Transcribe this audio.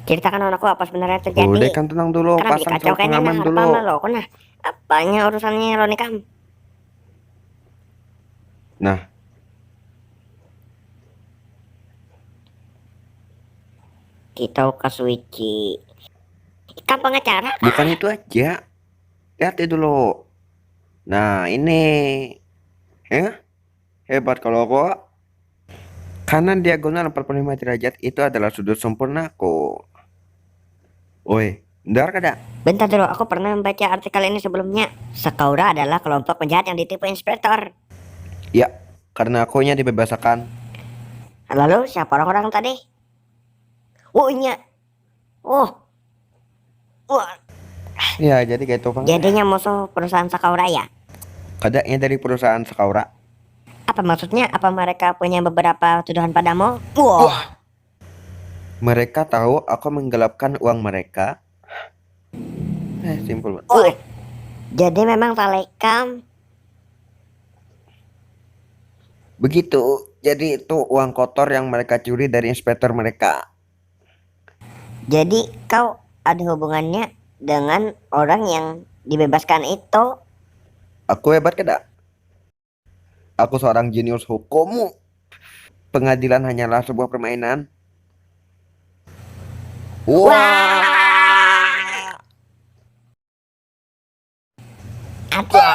Ceritakan aku apa sebenarnya Udah terjadi. kan, tenang dulu, Kenapa pasang dikacau sabuk kayaknya pengaman nah dulu. harapan lo kok nah. Apanya urusannya Roni Kam? Nah, Kita ke Suici. Kam pengacara bukan kah? itu aja. Lihat itu dulu. Nah, ini. Ya, hebat kalau kok. Kanan diagonal 45 derajat itu adalah sudut sempurnaku. Woi, bentar kada? Bentar dulu, aku pernah membaca artikel ini sebelumnya. Sekaura adalah kelompok penjahat yang ditipu inspektor. Ya, karena akunya dibebaskan. Lalu siapa orang-orang tadi? Oh iya. Oh, wah. Ya, jadi kayak topang lah. Jadinya musuh perusahaan Sakaura ya? Kadaknya dari perusahaan Sekaura. Apa maksudnya? Apa mereka punya beberapa tuduhan padamu? Wah. Wah, mereka tahu aku menggelapkan uang mereka. Simpel banget. Wah. Jadi memang Talekam. Begitu. Jadi itu uang kotor yang mereka curi dari inspektor mereka. Jadi kau ada hubungannya dengan orang yang dibebaskan itu? Aku hebat kada? Aku seorang jenius hukum. Pengadilan hanyalah sebuah permainan. Wah. Wah. Ada